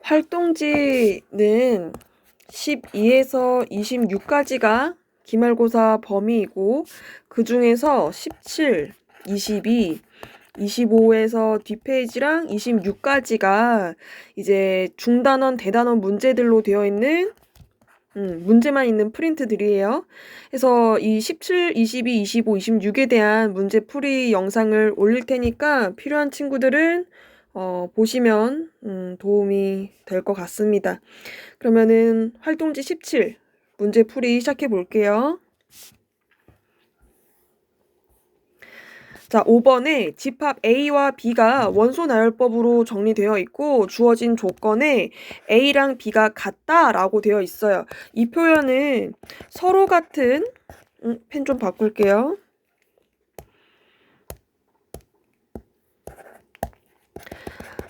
활동지는 12에서 26까지가 기말고사 범위이고 그 중에서 17, 22, 25에서 뒷페이지랑 26까지가 이제 중단원, 대단원 문제들로 되어 있는 문제만 있는 프린트들이에요. 그래서 이 17, 22, 25, 26에 대한 문제 풀이 영상을 올릴 테니까 필요한 친구들은 보시면 도움이 될 것 같습니다. 그러면은 활동지 17 문제 풀이 시작해 볼게요. 자, 5번에 집합 A와 B가 원소 나열법으로 정리되어 있고 주어진 조건에 A랑 B가 같다라고 되어 있어요. 이 표현은 서로 같은 펜 좀 바꿀게요.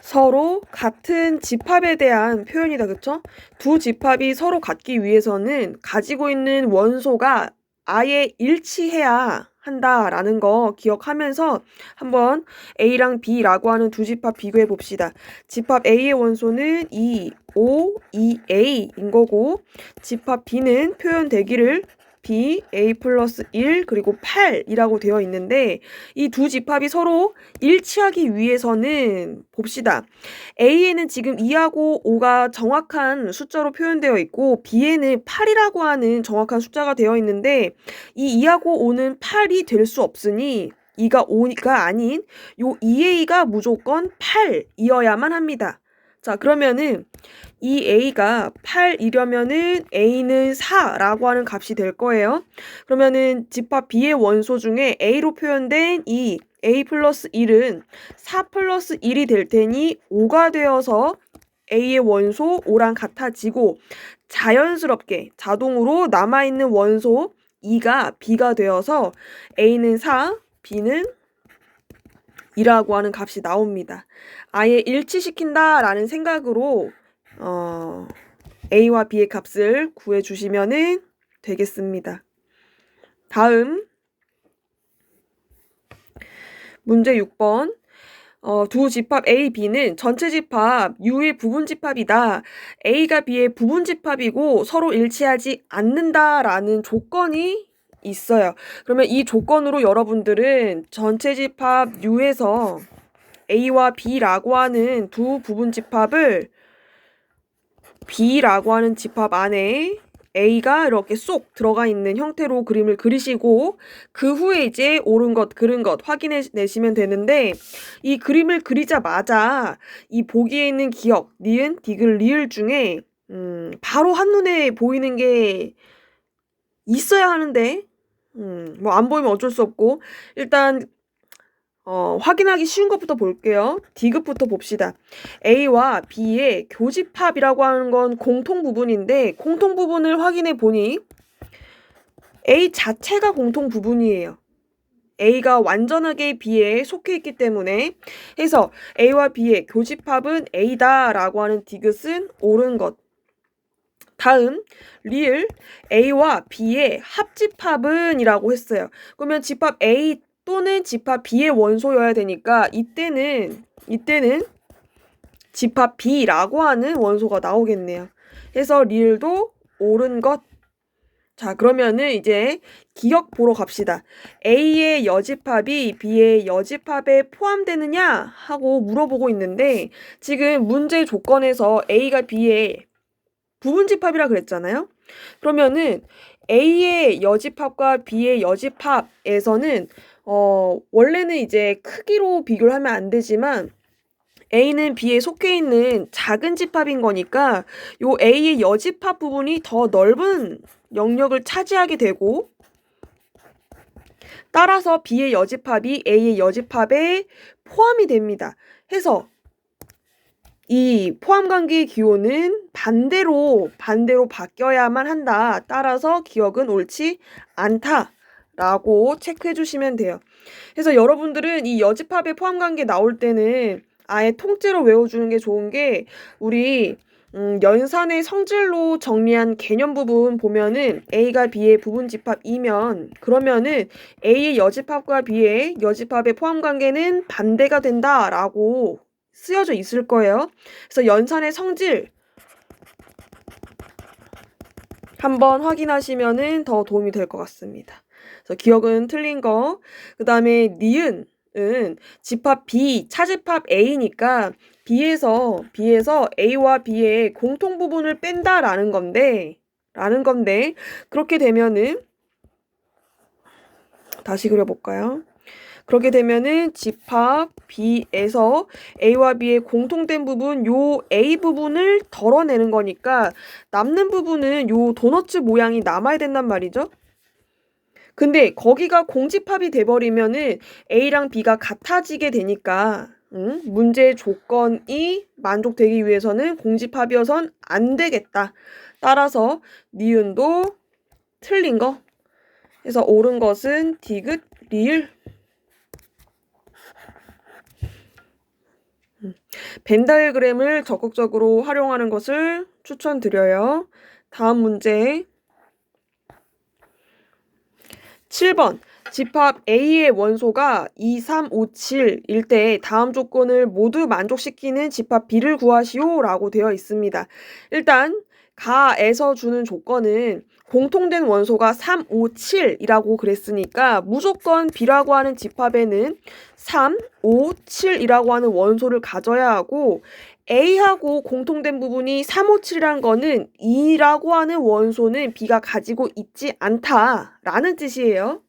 서로 같은 집합에 대한 표현이다. 그쵸? 두 집합이 서로 같기 위해서는 가지고 있는 원소가 아예 일치해야 한다라는 거 기억하면서 한번 A랑 B라고 하는 두 집합 비교해 봅시다. 집합 A의 원소는 2, 5, 2A인 거고 집합 B는 표현되기를 B, A 플러스 1 그리고 8이라고 되어 있는데 이 두 집합이 서로 일치하기 위해서는 봅시다. A에는 지금 2하고 5가 정확한 숫자로 표현되어 있고 B에는 8이라고 하는 정확한 숫자가 되어 있는데 이 2하고 5는 8이 될 수 없으니 2가 5가 아닌 요 2A가 무조건 8이어야만 합니다. 자, 그러면은 이 A가 8이려면은 A는 4라고 하는 값이 될 거예요. 그러면은 집합 B의 원소 중에 A로 표현된 이 A 플러스 1은 4 플러스 1이 될 테니 5가 되어서 A의 원소 5랑 같아지고 자연스럽게 자동으로 남아있는 원소 2가 B가 되어서 A는 4, B는 2라고 하는 값이 나옵니다. 아예 일치시킨다라는 생각으로 A와 B의 값을 구해주시면 되겠습니다. 다음 문제 6번 두 집합 A, B는 전체 집합 U의 부분 집합이다. A가 B의 부분 집합이고 서로 일치하지 않는다라는 조건이 있어요. 그러면 이 조건으로 여러분들은 전체 집합 U에서 A와 B라고 하는 두 부분 집합을 B라고 하는 집합 안에 A가 이렇게 쏙 들어가 있는 형태로 그림을 그리시고 그 후에 이제 옳은 것, 그른 것 확인해 내시면 되는데 이 그림을 그리자마자 이 보기에 있는 기역, 니은, 디귿, 리을 중에 바로 한눈에 보이는 게 있어야 하는데 뭐 안 보이면 어쩔 수 없고 일단 확인하기 쉬운 것부터 볼게요. 디귿부터 봅시다. A와 B의 교집합이라고 하는 건 공통 부분인데 공통 부분을 확인해 보니 A 자체가 공통 부분이에요. A가 완전하게 B에 속해 있기 때문에 해서 A와 B의 교집합은 A다라고 하는 디귿은 옳은 것. 다음 리을 A와 B의 합집합은 이라고 했어요. 그러면 집합 A 또는 집합 B의 원소여야 되니까 이때는 집합 B라고 하는 원소가 나오겠네요. 그래서 리을도 옳은 것. 자, 그러면은 이제 기억 보러 갑시다. A의 여집합이 B의 여집합에 포함되느냐 하고 물어보고 있는데 지금 문제 조건에서 A가 B의 부분집합이라 그랬잖아요. 그러면은 A의 여집합과 B의 여집합에서는 원래는 이제 크기로 비교를 하면 안 되지만 A는 B에 속해 있는 작은 집합인 거니까 요 A의 여집합 부분이 더 넓은 영역을 차지하게 되고 따라서 B의 여집합이 A의 여집합에 포함이 됩니다. 해서 이 포함관계의 기호는 반대로 바뀌어야만 한다. 따라서 기억은 옳지 않다라고 체크해 주시면 돼요. 그래서 여러분들은 이 여집합의 포함관계 나올 때는 아예 통째로 외워주는 게 좋은 게 우리 연산의 성질로 정리한 개념 부분 보면은 A가 B의 부분집합이면 그러면은 A의 여집합과 B의 여집합의 포함관계는 반대가 된다라고 쓰여져 있을 거예요. 그래서 연산의 성질 한번 확인하시면은 더 도움이 될 것 같습니다. 그래서 기억은 틀린 거. 그 다음에 니은은 집합 B, 차집합 A니까 B에서 A와 B의 공통 부분을 뺀다라는 건데, 그렇게 되면은 다시 그려볼까요? 그렇게 되면은 집합 B에서 A와 B의 공통된 부분, 요 A 부분을 덜어내는 거니까 남는 부분은 요 도너츠 모양이 남아야 된단 말이죠. 근데 거기가 공집합이 돼버리면은 A랑 B가 같아지게 되니까 문제의 조건이 만족되기 위해서는 공집합이어선 안 되겠다. 따라서 니은도 틀린 거. 그래서 옳은 것은 디귿, 리을. 벤 다이어그램을 적극적으로 활용하는 것을 추천드려요. 다음 문제 7번 집합 A의 원소가 2, 3, 5, 7일 때 다음 조건을 모두 만족시키는 집합 B를 구하시오 라고 되어 있습니다. 일단 가에서 주는 조건은 공통된 원소가 3, 5, 7이라고 그랬으니까 무조건 B라고 하는 집합에는 3, 5, 7이라고 하는 원소를 가져야 하고 A하고 공통된 부분이 3, 5, 7이란 거는 2라고 하는 원소는 B가 가지고 있지 않다라는 뜻이에요.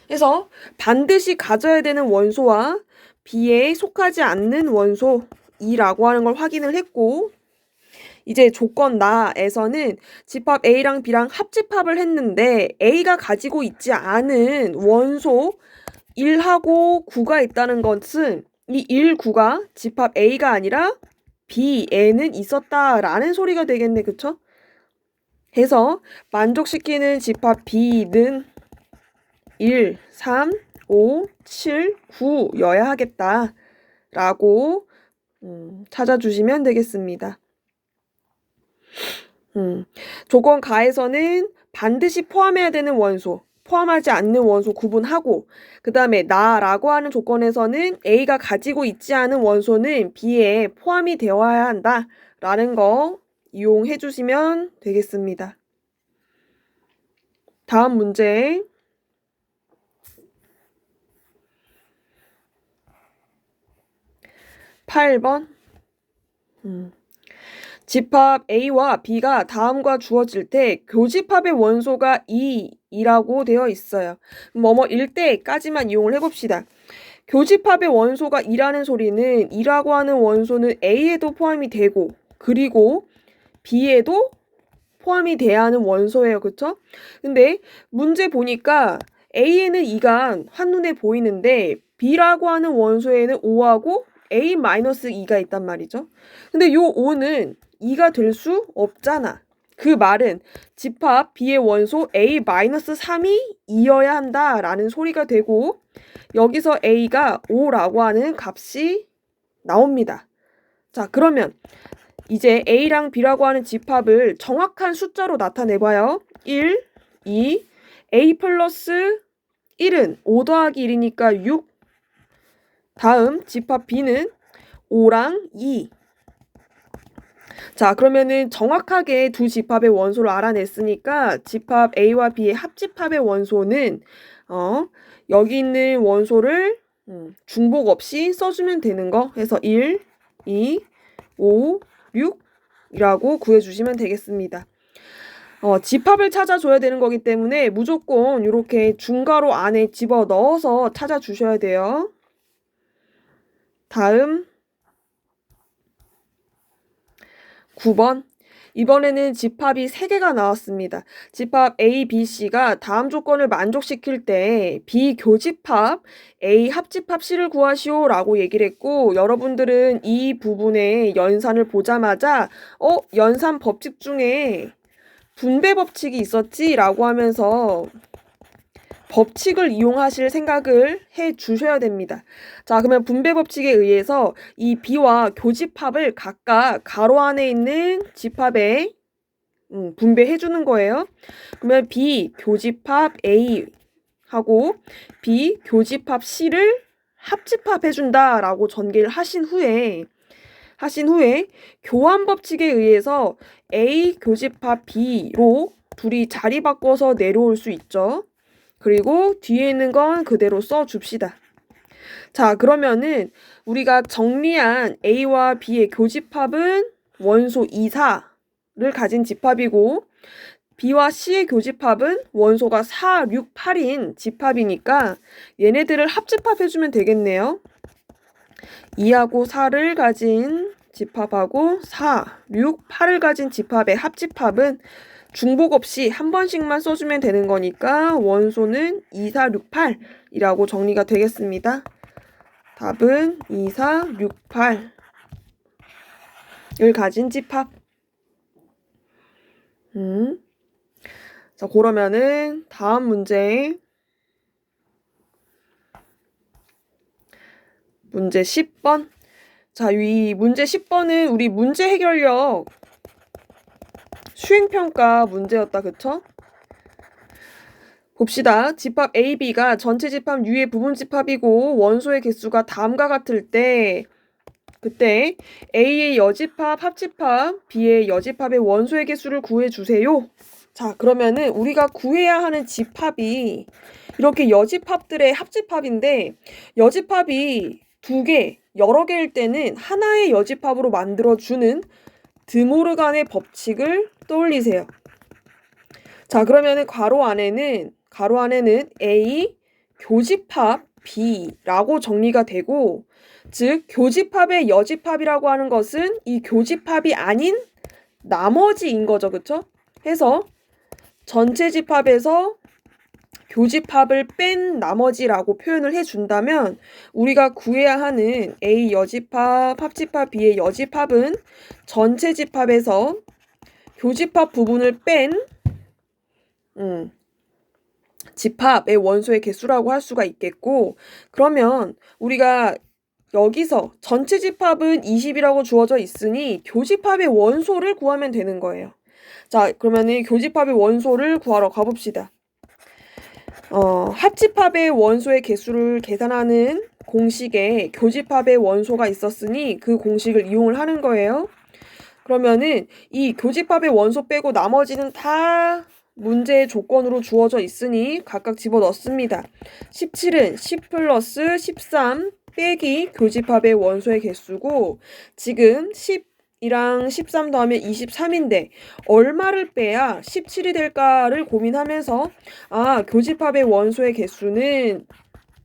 그래서 반드시 가져야 되는 원소와 B에 속하지 않는 원소 2라고 하는 걸 확인을 했고 이제 조건 나에서는 집합 A랑 B랑 합집합을 했는데 A가 가지고 있지 않은 원소 1하고 9가 있다는 것은 이 1, 9가 집합 A가 아니라 B에는 있었다라는 소리가 되겠네. 그쵸? 해서 만족시키는 집합 B는 1, 3, 5, 7, 9여야 하겠다라고 찾아주시면 되겠습니다. 조건 가에서는 반드시 포함해야 되는 원소, 포함하지 않는 원소 구분하고 그 다음에 나라고 하는 조건에서는 A가 가지고 있지 않은 원소는 B에 포함이 되어야 한다라는 거 이용해 주시면 되겠습니다. 다음 문제 8번 집합 A와 B가 다음과 주어질 때 교집합의 원소가 2이라고 되어 있어요. 뭐뭐일 때까지만 이용을 해봅시다. 교집합의 원소가 2라는 소리는 2라고 하는 원소는 A에도 포함이 되고 그리고 B에도 포함이 돼야 하는 원소예요. 그쵸? 근데 문제 보니까 A에는 2가 한눈에 보이는데 B라고 하는 원소에는 5하고 A-2가 있단 말이죠. 근데 요 5는 2가 될 수 없잖아. 그 말은 집합 B의 원소 A-3이 2여야 한다라는 소리가 되고 여기서 A가 5라고 하는 값이 나옵니다. 자, 그러면 이제 A랑 B라고 하는 집합을 정확한 숫자로 나타내봐요. 1, 2, A 플러스 1은 5 더하기 1이니까 6. 다음 집합 B는 5랑 2. 자, 그러면은 정확하게 두 집합의 원소를 알아냈으니까 집합 A와 B의 합집합의 원소는 여기 있는 원소를 중복 없이 써주면 되는 거 해서 1, 2, 5, 6이라고 구해주시면 되겠습니다. 집합을 찾아줘야 되는 거기 때문에 무조건 이렇게 중괄호 안에 집어넣어서 찾아주셔야 돼요. 다음 9번 이번에는 집합이 3개가 나왔습니다. 집합 A, B, C가 다음 조건을 만족시킬 때 B 교집합, A 합집합 C를 구하시오 라고 얘기를 했고 여러분들은 이 부분의 연산을 보자마자 연산 법칙 중에 분배 법칙이 있었지 라고 하면서 법칙을 이용하실 생각을 해 주셔야 됩니다. 자, 그러면 분배 법칙에 의해서 이 B와 교집합을 각각 가로 안에 있는 집합에 분배해 주는 거예요. 그러면 B 교집합 A 하고 B 교집합 C를 합집합 해준다라고 전개를 하신 후에 교환 법칙에 의해서 A 교집합 B로 둘이 자리 바꿔서 내려올 수 있죠. 그리고 뒤에 있는 건 그대로 써줍시다. 자, 그러면은 우리가 정리한 A와 B의 교집합은 원소 2, 4를 가진 집합이고 B와 C의 교집합은 원소가 4, 6, 8인 집합이니까 얘네들을 합집합해주면 되겠네요. 2하고 4를 가진 집합하고 4, 6, 8을 가진 집합의 합집합은 중복 없이 한 번씩만 써주면 되는 거니까 원소는 2, 4, 6, 8이라고 정리가 되겠습니다. 답은 2, 4, 6, 8을 가진 집합. 자, 그러면은 다음 문제 10번. 자, 이 문제 10번은 우리 문제 해결력 수행평가 문제였다. 그쵸? 봅시다. 집합 AB가 전체 집합 U의 부분 집합이고 원소의 개수가 다음과 같을 때 그때 A의 여집합, 합집합, B의 여집합의 원소의 개수를 구해주세요. 자, 그러면은 우리가 구해야 하는 집합이 이렇게 여집합들의 합집합인데 여집합이 두 개, 여러 개일 때는 하나의 여집합으로 만들어주는 드모르간의 법칙을 떠올리세요. 자, 그러면은 괄호 안에는 A 교집합 B라고 정리가 되고 즉 교집합의 여집합이라고 하는 것은 이 교집합이 아닌 나머지인 거죠. 그쵸? 해서 전체 집합에서 교집합을 뺀 나머지라고 표현을 해준다면 우리가 구해야 하는 A 여집합, 합집합 B의 여집합은 전체 집합에서 교집합 부분을 뺀 집합의 원소의 개수라고 할 수가 있겠고 그러면 우리가 여기서 전체 집합은 20이라고 주어져 있으니 교집합의 원소를 구하면 되는 거예요. 자, 그러면은 교집합의 원소를 구하러 가봅시다. 합집합의 원소의 개수를 계산하는 공식에 교집합의 원소가 있었으니 그 공식을 이용을 하는 거예요. 그러면은 이 교집합의 원소 빼고 나머지는 다 문제의 조건으로 주어져 있으니 각각 집어넣습니다. 17은 10 플러스 13 빼기 교집합의 원소의 개수고 지금 10이랑 13 더하면 23인데 얼마를 빼야 17이 될까를 고민하면서 교집합의 원소의 개수는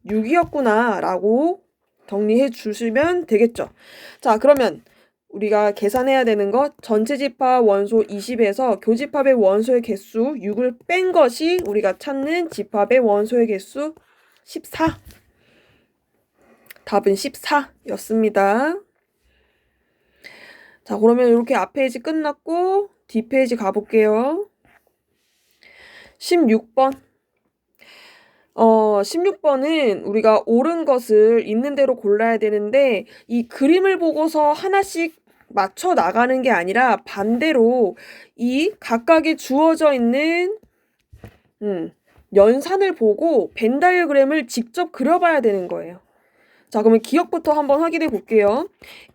6이었구나 라고 정리해 주시면 되겠죠. 자, 그러면 우리가 계산해야 되는 것 전체 집합 원소 20에서 교집합의 원소의 개수 6을 뺀 것이 우리가 찾는 집합의 원소의 개수 14. 답은 14였습니다. 자, 그러면 이렇게 앞 페이지 끝났고 뒷 페이지 가볼게요. 16번. 16번은 우리가 옳은 것을 있는 대로 골라야 되는데 이 그림을 보고서 하나씩 맞춰 나가는 게 아니라 반대로 이 각각의 주어져 있는 연산을 보고 벤 다이어그램을 직접 그려봐야 되는 거예요. 자, 그러면 기억부터 한번 확인해 볼게요.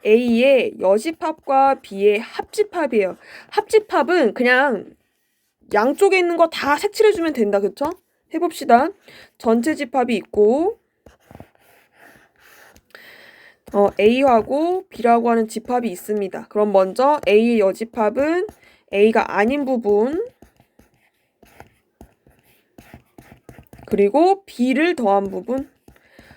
A의 여집합과 B의 합집합이에요. 합집합은 그냥 양쪽에 있는 거 다 색칠해주면 된다. 그쵸? 해봅시다. 전체 집합이 있고 A하고 B라고 하는 집합이 있습니다. 그럼 먼저 A의 여집합은 A가 아닌 부분 그리고 B를 더한 부분.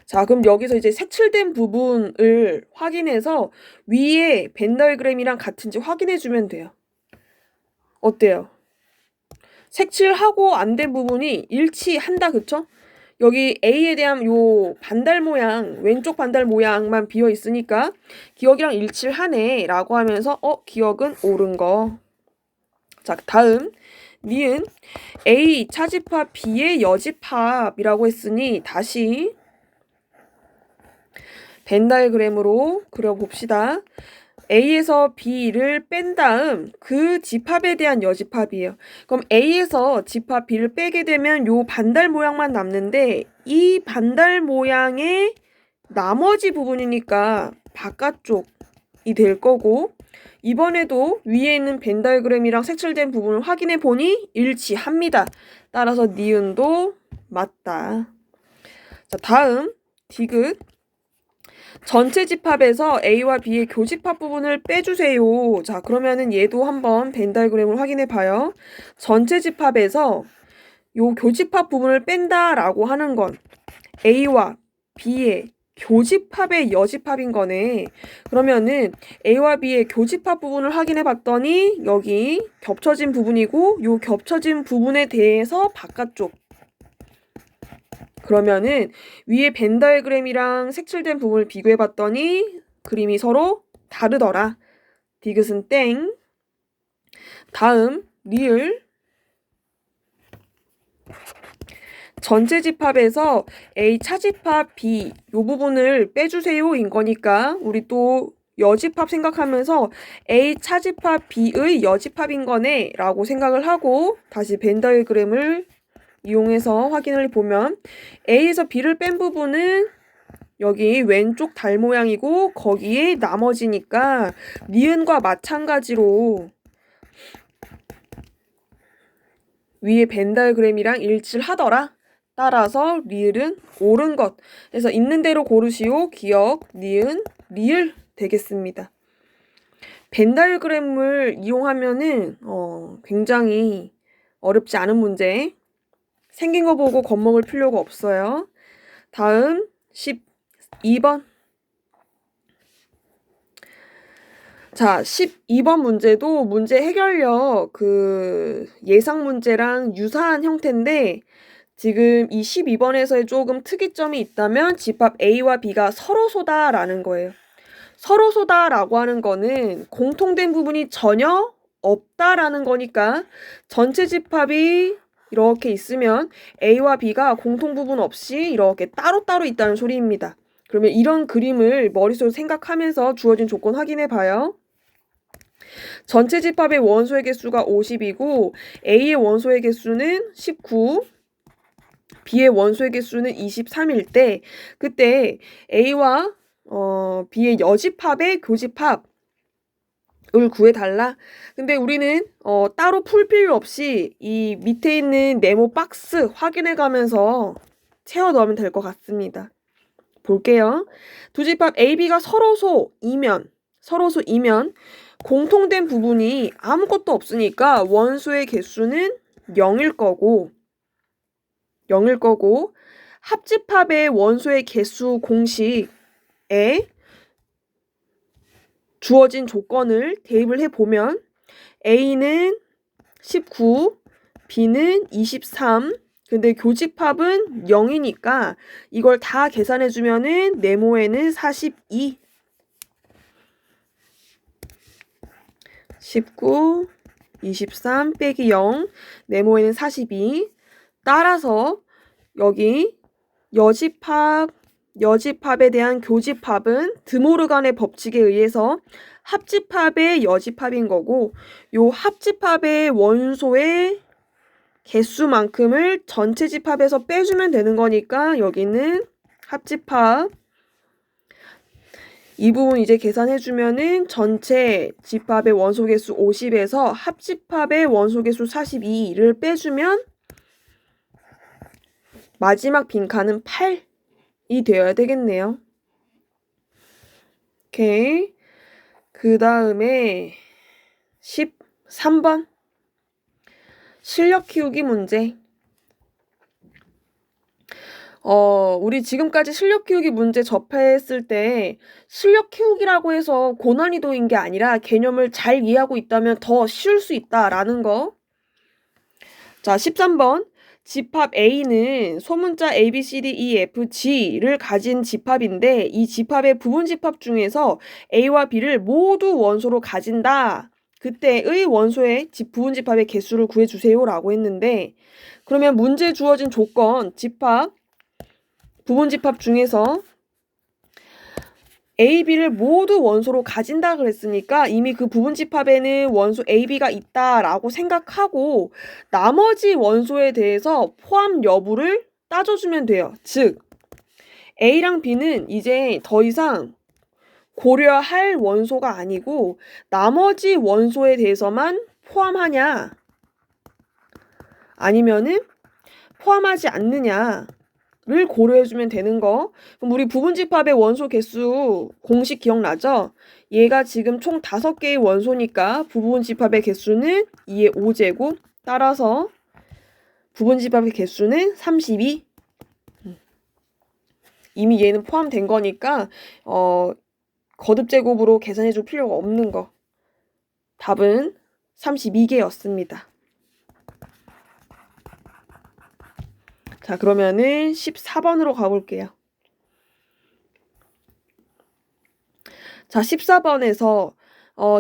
자, 그럼 여기서 이제 색칠된 부분을 확인해서 위에 벤 다이어그램이랑 같은지 확인해주면 돼요. 어때요? 색칠하고 안 된 부분이 일치한다. 그쵸? 여기 A에 대한 요 반달 모양, 왼쪽 반달 모양만 비어 있으니까 기억이랑 일치를 하네 라고 하면서 기억은 옳은 거. 자, 다음 니은 A 차집합 B의 여집합이라고 했으니 다시 벤 다이어그램으로 그려봅시다. A에서 B를 뺀 다음 그 집합에 대한 여집합이에요. 그럼 A에서 집합 B를 빼게 되면 요 반달 모양만 남는데 이 반달 모양의 나머지 부분이니까 바깥쪽이 될 거고, 이번에도 위에 있는 벤 다이어그램이랑 색칠된 부분을 확인해 보니 일치합니다. 따라서 니은도 맞다. 자, 다음 디귿. 전체 집합에서 A와 B의 교집합 부분을 빼주세요. 자, 그러면은 얘도 한번 벤 다이어그램을 확인해 봐요. 전체 집합에서 요 교집합 부분을 뺀다라고 하는 건 A와 B의 교집합의 여집합인 거네. 그러면은 A와 B의 교집합 부분을 확인해 봤더니 여기 겹쳐진 부분이고 요 겹쳐진 부분에 대해서 바깥쪽. 그러면은 위에 벤 다이어그램이랑 색칠된 부분을 비교해 봤더니 그림이 서로 다르더라. 디귿은 땡. 다음 리을. 전체 집합에서 A 차집합 B 요 부분을 빼주세요 인 거니까 우리 또 여집합 생각하면서 A 차집합 B의 여집합인 거네 라고 생각을 하고 다시 벤 다이어그램을 이용해서 확인을 보면 A에서 B를 뺀 부분은 여기 왼쪽 달 모양이고 거기에 나머지니까 니은과 마찬가지로 위에 벤 다이어그램이랑 일치를 하더라. 따라서 리을은 옳은 것. 그래서 있는 대로 고르시오. 기억, 니은, 리을 되겠습니다. 벤 다이어그램을 이용하면은 굉장히 어렵지 않은 문제. 생긴 거 보고 겁먹을 필요가 없어요. 다음 12번. 자, 12번 문제도 문제 해결력 그 예상 문제랑 유사한 형태인데 지금 이 12번에서의 조금 특이점이 있다면 집합 A와 B가 서로소다라는 거예요. 서로소다라고 하는 거는 공통된 부분이 전혀 없다라는 거니까 전체 집합이 이렇게 있으면 A와 B가 공통 부분 없이 이렇게 따로따로 있다는 소리입니다. 그러면 이런 그림을 머릿속으로 생각하면서 주어진 조건 확인해 봐요. 전체 집합의 원소의 개수가 50이고 A의 원소의 개수는 19, B의 원소의 개수는 23일 때 그때 A와 B의 여집합의 교집합을 구해달라. 근데 우리는 따로 풀 필요 없이 이 밑에 있는 네모 박스 확인해 가면서 채워 넣으면 될 것 같습니다. 볼게요. 두 집합 A, B가 서로소이면 공통된 부분이 아무것도 없으니까 원소의 개수는 0일 거고 합집합의 원소의 개수 공식에 주어진 조건을 대입을 해보면 A는 19, B는 23, 근데 교집합은 0이니까 이걸 다 계산해주면은 네모에는 42, 19, 23 빼기 0, 네모에는 42. 따라서 여기 여집합에 대한 교집합은 드모르간의 법칙에 의해서 합집합의 여집합인 거고 요 합집합의 원소의 개수만큼을 전체 집합에서 빼주면 되는 거니까 여기는 합집합 이 부분 이제 계산해주면은 전체 집합의 원소 개수 50에서 합집합의 원소 개수 42를 빼주면 마지막 빈칸은 8이 되어야 되겠네요. 오케이. 그 다음에 13번. 실력 키우기 문제. 우리 지금까지 실력 키우기 문제 접했을 때 실력 키우기라고 해서 고난이도인 게 아니라 개념을 잘 이해하고 있다면 더 쉬울 수 있다라는 거. 자, 13번. 집합 A는 소문자 A, B, C, D, E, F, G를 가진 집합인데 이 집합의 부분 집합 중에서 A와 B를 모두 원소로 가진다. 그때의 원소의 부분 집합의 개수를 구해주세요 라고 했는데 그러면 문제 주어진 조건 부분 집합 중에서 A, B를 모두 원소로 가진다 그랬으니까 이미 그 부분 집합에는 원소 A, B가 있다라고 생각하고 나머지 원소에 대해서 포함 여부를 따져주면 돼요. 즉 A랑 B는 이제 더 이상 고려할 원소가 아니고 나머지 원소에 대해서만 포함하냐 아니면은 포함하지 않느냐를 고려해주면 되는 거. 그럼 우리 부분집합의 원소 개수 공식 기억나죠? 얘가 지금 총 5개의 원소니까 부분집합의 개수는 2의 5제곱. 따라서 부분집합의 개수는 32. 이미 얘는 포함된 거니까 거듭제곱으로 계산해줄 필요가 없는 거. 답은 32개였습니다. 자, 그러면은 14번으로 가볼게요. 자, 14번에서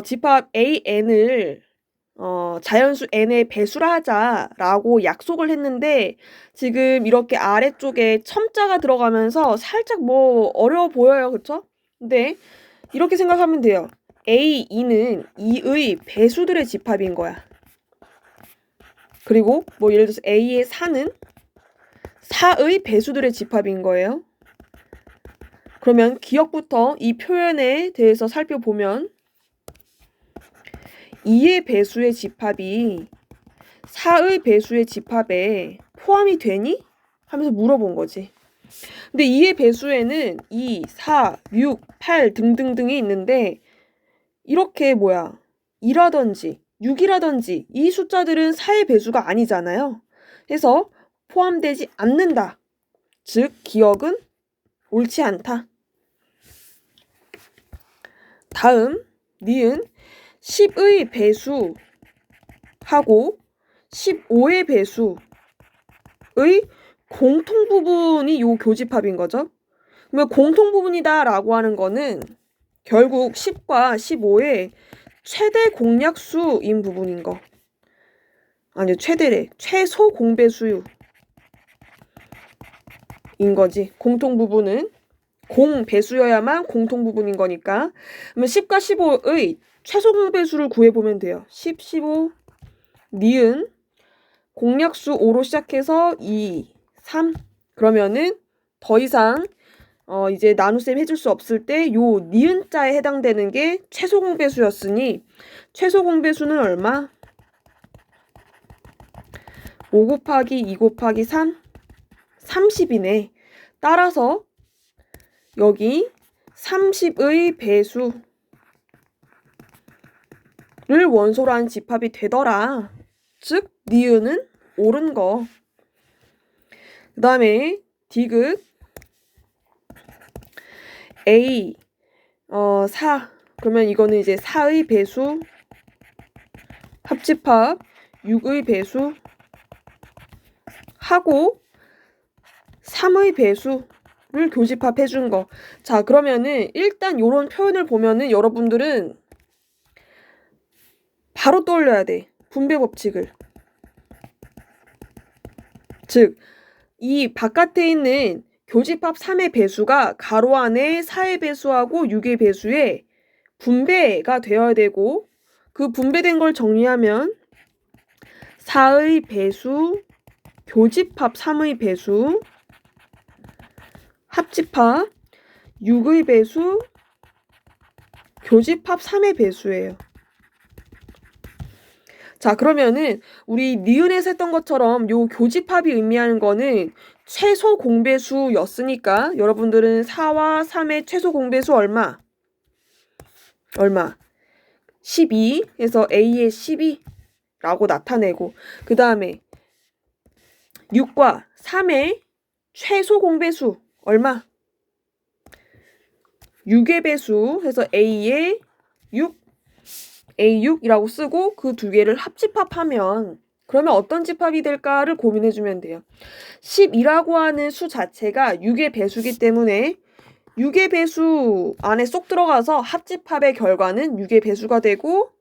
집합 AN을 자연수 n의 배수라 하자라고 약속을 했는데 지금 이렇게 아래쪽에 첨자가 들어가면서 살짝 뭐 어려워 보여요. 그쵸? 근데 이렇게 생각하면 돼요. A, 2는 2의 배수들의 집합인 거야. 그리고 뭐 예를 들어서 A의 4는 4의 배수들의 집합인 거예요. 그러면 기억부터 이 표현에 대해서 살펴보면 2의 배수의 집합이 4의 배수의 집합에 포함이 되니? 하면서 물어본 거지. 근데 2의 배수에는 2, 4, 6, 8 등등등이 있는데 이렇게 2라든지 6이라든지 이 숫자들은 4의 배수가 아니잖아요. 그래서 포함되지 않는다. 즉 기억은 옳지 않다. 다음 니은 10의 배수하고 15의 배수의 공통 부분이 요 교집합인 거죠. 그러면 공통 부분이다 라고 하는 거는 결국 10과 15의 최대 공약수인 부분인 거. 아니요, 최대래. 최소 공배수인 거지. 공통 부분은 공배수여야만 공통 부분인 거니까. 그러면 10과 15의 최소 공배수를 구해보면 돼요. 10, 15, 니은 공약수 5로 시작해서 2, 3. 그러면은 더 이상 이제 나눗셈 해줄 수 없을 때 요 니은자에 해당되는 게 최소 공배수였으니 최소 공배수는 얼마? 5 곱하기 2 곱하기 3? 30이네. 따라서 여기 30의 배수를 원소로 한 집합이 되더라. 즉 니은은 옳은 거. 그 다음에 디귿 A 4. 그러면 이거는 이제 4의 배수 합집합 6의 배수 하고 3의 배수를 교집합해 준 거. 자, 그러면은 일단 요런 표현을 보면은 여러분들은 바로 떠올려야 돼. 분배 법칙을. 즉, 이 바깥에 있는 교집합 3의 배수가 가로 안에 4의 배수하고 6의 배수에 분배가 되어야 되고 그 분배된 걸 정리하면 4의 배수, 교집합 3의 배수, 합집합 6의 배수, 교집합 3의 배수예요. 자, 그러면은 우리 니은에서 했던 것처럼 요 교집합이 의미하는 거는 최소 공배수였으니까 여러분들은 4와 3의 최소 공배수 얼마? 12. 해서 A의 12라고 나타내고 그 다음에 6과 3의 최소 공배수 얼마? 6의 배수 해서 A의 6, A6이라고 쓰고 그 두 개를 합집합하면 그러면 어떤 집합이 될까를 고민해주면 돼요. 10이라고 하는 수 자체가 6의 배수기 때문에 6의 배수 안에 쏙 들어가서 합집합의 결과는 6의 배수가 되고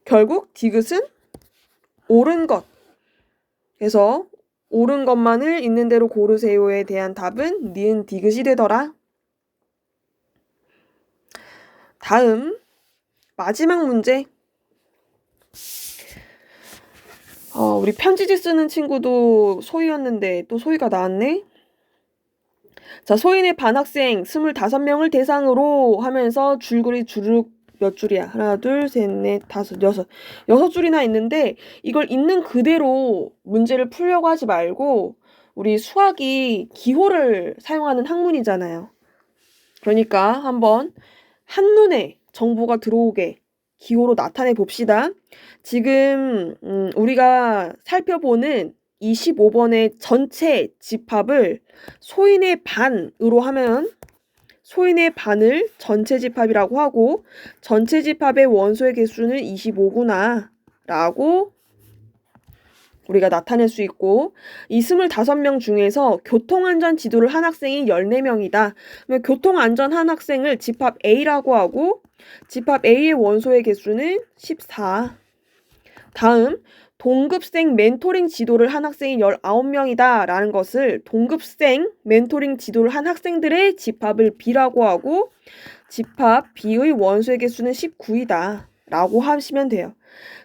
결국 디귿은 옳은 것. 그래서 옳은 것만을 있는 대로 고르세요에 대한 답은 니은 디귿이 되더라. 다음 마지막 문제. 우리 편지지 쓰는 친구도 소희였는데 또 소희가 나왔네. 자, 소인의 반 학생 25명을 대상으로 하면서 줄거리 주룩 몇 줄이야? 하나, 둘, 셋, 넷, 다섯, 여섯. 6줄이나 있는데 이걸 있는 그대로 문제를 풀려고 하지 말고 우리 수학이 기호를 사용하는 학문이잖아요. 그러니까 한번 한눈에 정보가 들어오게 기호로 나타내 봅시다. 지금 우리가 살펴보는 25번의 전체 집합을 소인의 반으로 하면 소인의 반을 전체 집합이라고 하고 전체 집합의 원소의 개수는 25구나 라고 우리가 나타낼 수 있고 이 25명 중에서 교통안전 지도를 한 학생이 14명이다. 그러면 교통안전 한 학생을 집합 A라고 하고 집합 A의 원소의 개수는 14. 다음 동급생 멘토링 지도를 한 학생이 19명이다 라는 것을 동급생 멘토링 지도를 한 학생들의 집합을 B라고 하고 집합 B의 원소의 개수는 19이다 라고 하시면 돼요.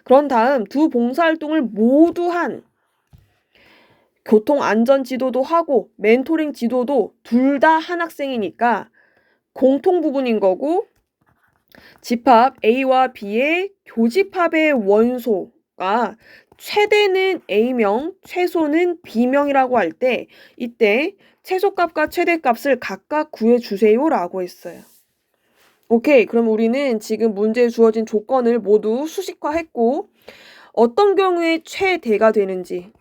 그런 다음 두 봉사활동을 모두 한 교통안전 지도도 하고 멘토링 지도도 둘 다 한 학생이니까 공통 부분인 거고 집합 A와 B의 교집합의 원소가 최대는 A명, 최소는 B명이라고 할 때 이때 최소값과 최대값을 각각 구해주세요 라고 했어요. 오케이, 그럼 우리는 지금 문제에 주어진 조건을 모두 수식화했고 어떤 경우에 최대가 되는지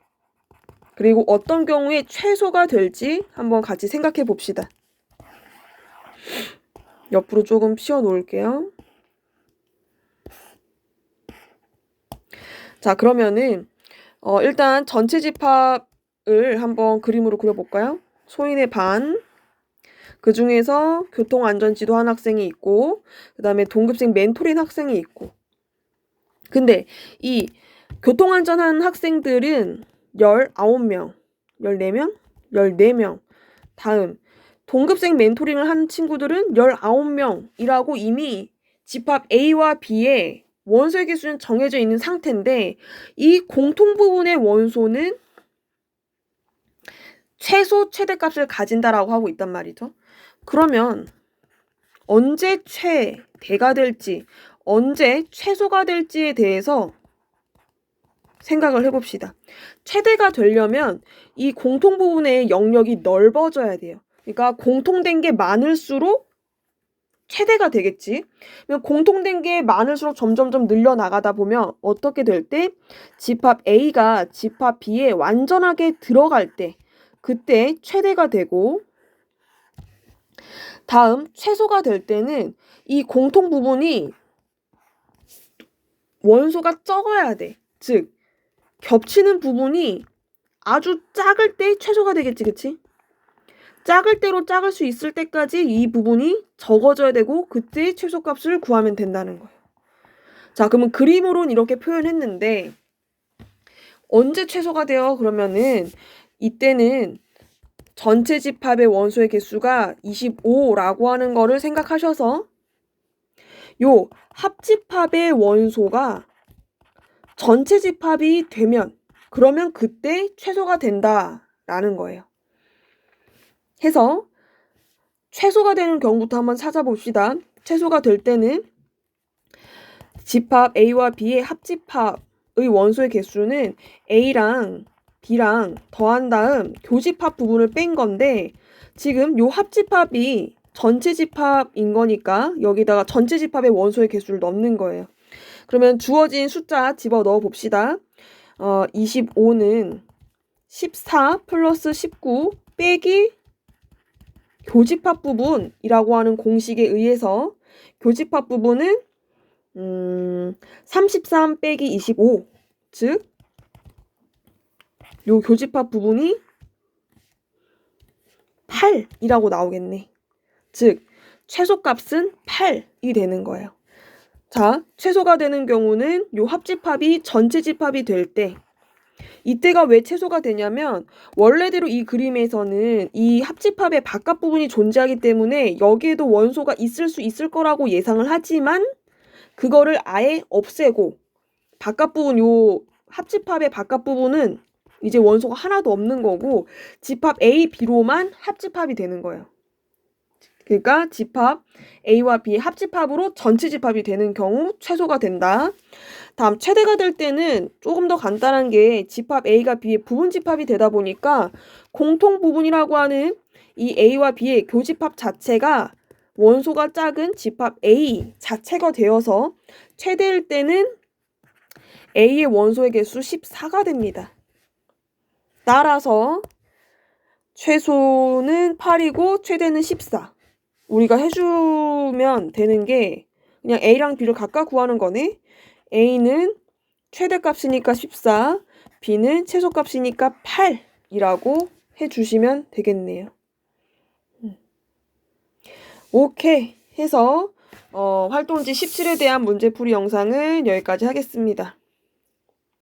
그리고 어떤 경우에 최소가 될지 한번 같이 생각해 봅시다. 옆으로 조금 피워 놓을게요. 자, 그러면은 일단 전체 집합을 한번 그림으로 그려볼까요? 소인의 반, 그 중에서 교통안전지도 한 학생이 있고 그 다음에 동급생 멘토링 학생이 있고 근데 이 교통안전한 학생들은 19명, 14명? 14명. 다음 동급생 멘토링을 한 친구들은 19명이라고 이미 집합 A와 B의 원소의 개수는 정해져 있는 상태인데 이 공통 부분의 원소는 최소 최대값을 가진다라고 하고 있단 말이죠. 그러면 언제 최대가 될지 언제 최소가 될지에 대해서 생각을 해봅시다. 최대가 되려면 이 공통 부분의 영역이 넓어져야 돼요. 그러니까 공통된 게 많을수록 최대가 되겠지. 공통된 게 많을수록 점점점 늘려나가다 보면 어떻게 될 때 집합 A가 집합 B에 완전하게 들어갈 때 그때 최대가 되고 다음 최소가 될 때는 이 공통 부분이 원소가 적어야 돼. 즉 겹치는 부분이 아주 작을 때 최소가 되겠지, 그치? 작을 대로 작을 수 있을 때까지 이 부분이 적어져야 되고 그때 최소값을 구하면 된다는 거예요. 자, 그러면 그림으로는 이렇게 표현했는데 언제 최소가 돼요? 그러면은 이때는 전체 집합의 원소의 개수가 25라고 하는 거를 생각하셔서 요 합집합의 원소가 전체 집합이 되면 그러면 그때 최소가 된다라는 거예요. 해서 최소가 되는 경우부터 한번 찾아봅시다. 최소가 될 때는 집합 A와 B의 합집합의 원소의 개수는 A랑 B랑 더한 다음 교집합 부분을 뺀 건데 지금 요 합집합이 전체 집합인 거니까 여기다가 전체 집합의 원소의 개수를 넣는 거예요. 그러면 주어진 숫자 집어넣어 봅시다. 25는 14 플러스 19 빼기 교집합 부분이라고 하는 공식에 의해서 교집합 부분은 33 빼기 25 즉 요 교집합 부분이 8이라고 나오겠네. 즉 최소값은 8이 되는 거예요. 자, 최소가 되는 경우는 요 합집합이 전체 집합이 될 때 이때가 왜 최소가 되냐면 원래대로 이 그림에서는 이 합집합의 바깥 부분이 존재하기 때문에 여기에도 원소가 있을 수 있을 거라고 예상을 하지만 그거를 아예 없애고 바깥 부분 요 합집합의 바깥 부분은 이제 원소가 하나도 없는 거고 집합 A, B로만 합집합이 되는 거예요. 그러니까 집합 A와 B의 합집합으로 전체 집합이 되는 경우 최소가 된다. 다음 최대가 될 때는 조금 더 간단한 게 집합 A가 B의 부분 집합이 되다 보니까 공통 부분이라고 하는 이 A와 B의 교집합 자체가 원소가 작은 집합 A 자체가 되어서 최대일 때는 A의 원소의 개수 14가 됩니다. 따라서 최소는 8이고 최대는 14. 우리가 해주면 되는 게 그냥 A랑 B를 각각 구하는 거네. A는 최대값이니까 14, B는 최소값이니까 8이라고 해주시면 되겠네요. 오케이 해서 활동지 17에 대한 문제풀이 영상은 여기까지 하겠습니다.